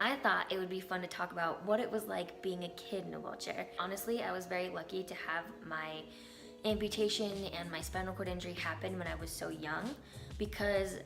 I thought it would be fun to talk about what it was like being a kid in a wheelchair. Honestly, I was very lucky to have my amputation and my spinal cord injury happen when I was so young because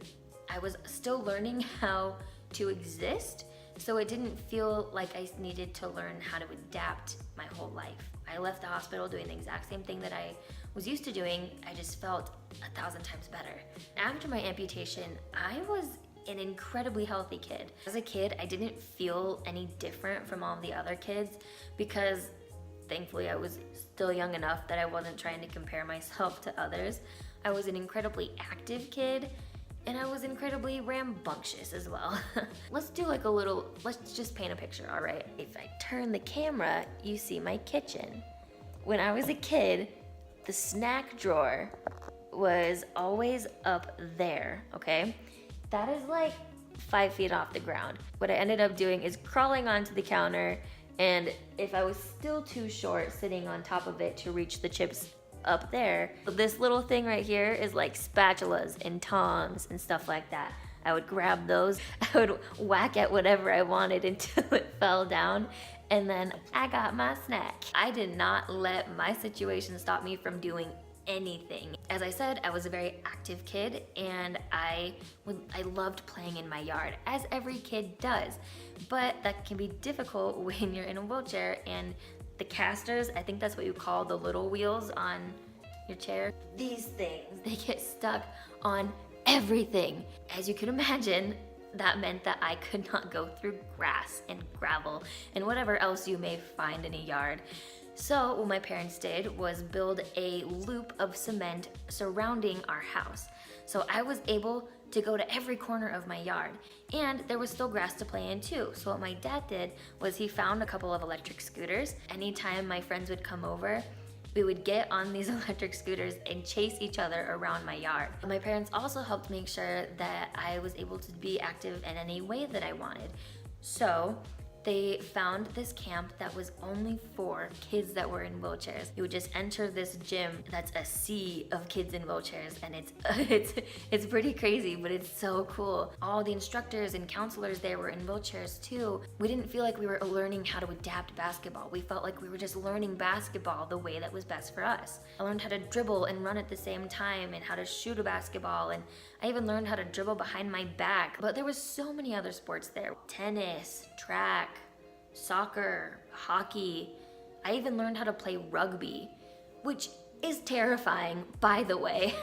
I was still learning how to exist. So it didn't feel like I needed to learn how to adapt my whole life. I left the hospital doing the exact same thing that I was used to doing. I just felt 1,000 times better. After my amputation, I was an incredibly healthy kid. As a kid, I didn't feel any different from all the other kids because thankfully I was still young enough that I wasn't trying to compare myself to others. I was an incredibly active kid and I was incredibly rambunctious as well. Let's just paint a picture, all right? If I turn the camera, you see my kitchen. When I was a kid, the snack drawer was always up there, okay? That is like 5 feet off the ground. What I ended up doing is crawling onto the counter, and if I was still too short, sitting on top of it to reach the chips up there. This little thing right here is like spatulas and tongs and stuff like that. I would grab those, I would whack at whatever I wanted until it fell down, and then I got my snack. I did not let my situation stop me from doing anything. As I said, I was a very active kid and I loved playing in my yard, as every kid does. But that can be difficult when you're in a wheelchair, and the casters, I think that's what you call the little wheels on your chair. These things, they get stuck on everything. As you can imagine, that meant that I could not go through grass and gravel and whatever else you may find in a yard. So what my parents did was build a loop of cement surrounding our house. So I was able to go to every corner of my yard, and there was still grass to play in too. So what my dad did was he found a couple of electric scooters. Anytime my friends would come over, we would get on these electric scooters and chase each other around my yard. My parents also helped make sure that I was able to be active in any way that I wanted. So they found this camp that was only for kids that were in wheelchairs. You would just enter this gym that's a sea of kids in wheelchairs, and it's pretty crazy, but it's so cool. All the instructors and counselors there were in wheelchairs too. We didn't feel like we were learning how to adapt basketball. We felt like we were just learning basketball the way that was best for us. I learned how to dribble and run at the same time, and how to shoot a basketball, and I even learned how to dribble behind my back. But there was so many other sports there. Tennis, track, soccer, hockey. I even learned how to play rugby, which is terrifying, by the way.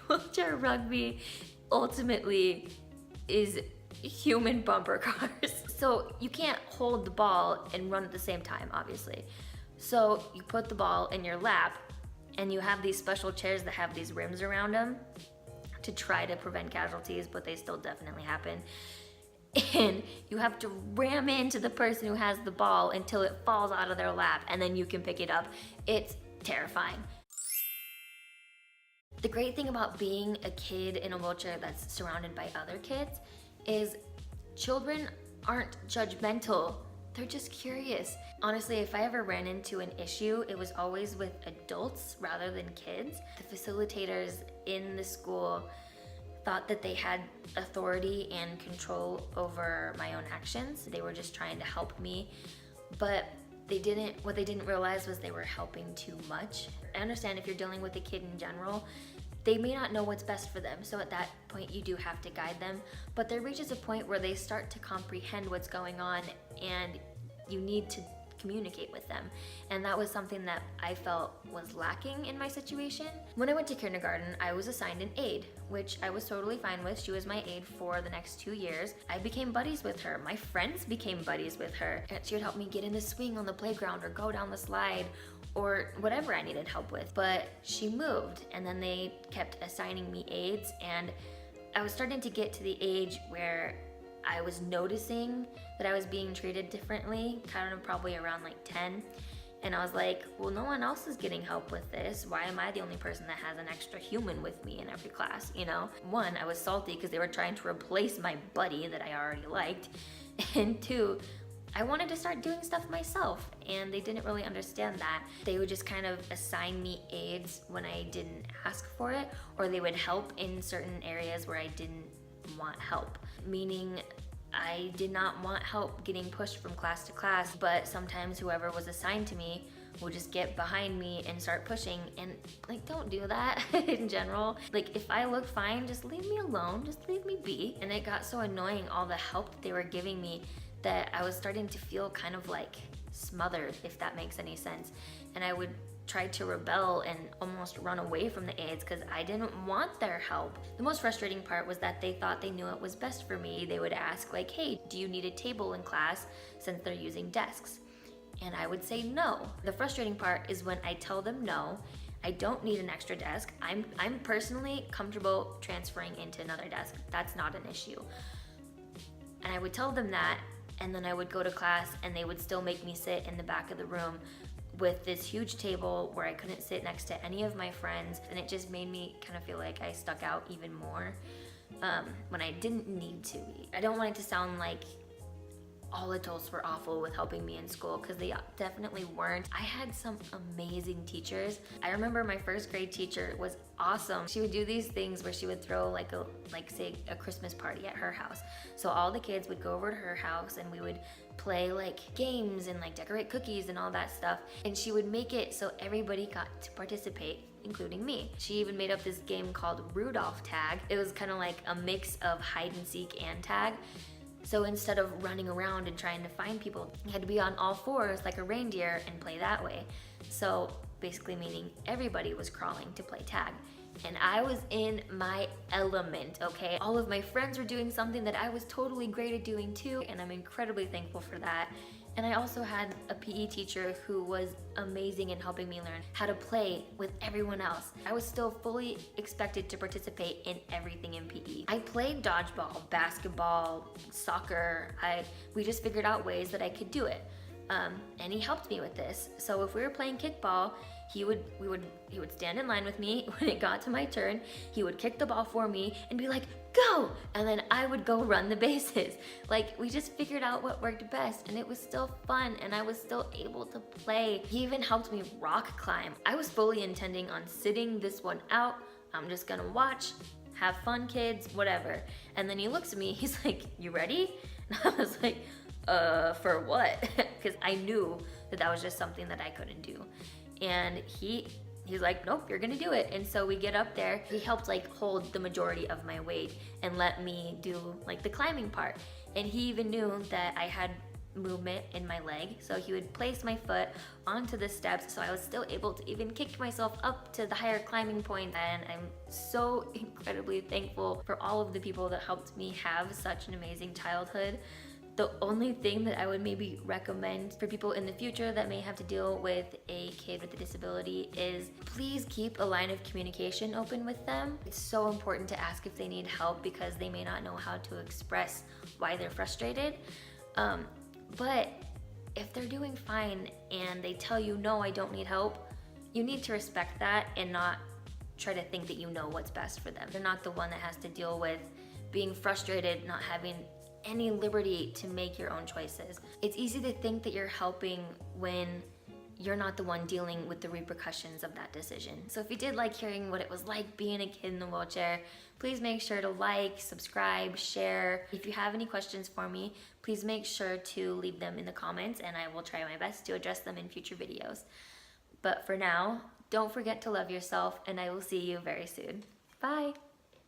Wheelchair rugby ultimately is human bumper cars. So you can't hold the ball and run at the same time, obviously. So you put the ball in your lap, and you have these special chairs that have these rims around them to try to prevent casualties, but they still definitely happen. And you have to ram into the person who has the ball until it falls out of their lap, and then you can pick it up. It's terrifying. The great thing about being a kid in a wheelchair that's surrounded by other kids is children aren't judgmental. They're just curious. Honestly, if I ever ran into an issue, it was always with adults rather than kids. The facilitators in the school thought that they had authority and control over my own actions. They were just trying to help me, but what they didn't realize was they were helping too much. I understand if you're dealing with a kid in general, they may not know what's best for them, so at that point you do have to guide them, but there reaches a point where they start to comprehend what's going on, and you need to communicate with them. And that was something that I felt was lacking in my situation. When I went to kindergarten, I was assigned an aide, which I was totally fine with. She was my aide for the next 2 years. I became buddies with her. My friends became buddies with her. And she would help me get in the swing on the playground or go down the slide or whatever I needed help with. But she moved, and then they kept assigning me aides, and I was starting to get to the age where I was noticing that I was being treated differently, kind of probably around like 10. And I was like, well, no one else is getting help with this. Why am I the only person that has an extra human with me in every class, you know? One, I was salty because they were trying to replace my buddy that I already liked. And two, I wanted to start doing stuff myself, and they didn't really understand that. They would just kind of assign me aides when I didn't ask for it, or they would help in certain areas where I didn't want help. Meaning, I did not want help getting pushed from class to class, but sometimes whoever was assigned to me would just get behind me and start pushing, and like, don't do that in general. Like, if I look fine, just leave me alone, just leave me be. And it got so annoying, all the help that they were giving me, that I was starting to feel kind of like smothered, if that makes any sense. And I would try to rebel and almost run away from the aides because I didn't want their help. The most frustrating part was that they thought they knew it was best for me. They would ask like, hey, do you need a table in class since they're using desks? And I would say no. The frustrating part is when I tell them no, I don't need an extra desk. I'm personally comfortable transferring into another desk. That's not an issue. And I would tell them that, and then I would go to class and they would still make me sit in the back of the room with this huge table where I couldn't sit next to any of my friends, and it just made me kind of feel like I stuck out even more when I didn't need to be. I don't want it to sound like all adults were awful with helping me in school, because they definitely weren't. I had some amazing teachers. I remember my first grade teacher was awesome. She would do these things where she would throw like say a Christmas party at her house. So all the kids would go over to her house and we would play like games and like decorate cookies and all that stuff. And she would make it so everybody got to participate, including me. She even made up this game called Rudolph Tag. It was kind of like a mix of hide and seek and tag. So instead of running around and trying to find people, you had to be on all fours like a reindeer and play that way. So basically meaning everybody was crawling to play tag. And I was in my element, okay? All of my friends were doing something that I was totally great at doing too, and I'm incredibly thankful for that. And I also had a PE teacher who was amazing in helping me learn how to play with everyone else. I was still fully expected to participate in everything in PE. I played dodgeball, basketball, soccer. We just figured out ways that I could do it. And he helped me with this. So if we were playing kickball, he would stand in line with me. When it got to my turn, he would kick the ball for me and be like, go! And then I would go run the bases. Like, we just figured out what worked best, and it was still fun, and I was still able to play. He even helped me rock climb. I was fully intending on sitting this one out. I'm just gonna watch, have fun, kids, whatever. And then he looks at me, he's like, you ready? And I was like, for what? Because I knew that was just something that I couldn't do. And he's like, nope, you're gonna do it. And so we get up there. He helped like hold the majority of my weight and let me do like the climbing part. And he even knew that I had movement in my leg. So he would place my foot onto the steps, so I was still able to even kick myself up to the higher climbing point. And I'm so incredibly thankful for all of the people that helped me have such an amazing childhood. The only thing that I would maybe recommend for people in the future that may have to deal with a kid with a disability is please keep a line of communication open with them. It's so important to ask if they need help because they may not know how to express why they're frustrated. But if they're doing fine and they tell you, no, I don't need help, you need to respect that and not try to think that you know what's best for them. They're not the one that has to deal with being frustrated, not having any liberty to make your own choices. It's easy to think that you're helping when you're not the one dealing with the repercussions of that decision. So if you did like hearing what it was like being a kid in the wheelchair, please make sure to like, subscribe, share. If you have any questions for me, please make sure to leave them in the comments and I will try my best to address them in future videos. But for now, don't forget to love yourself and I will see you very soon. Bye.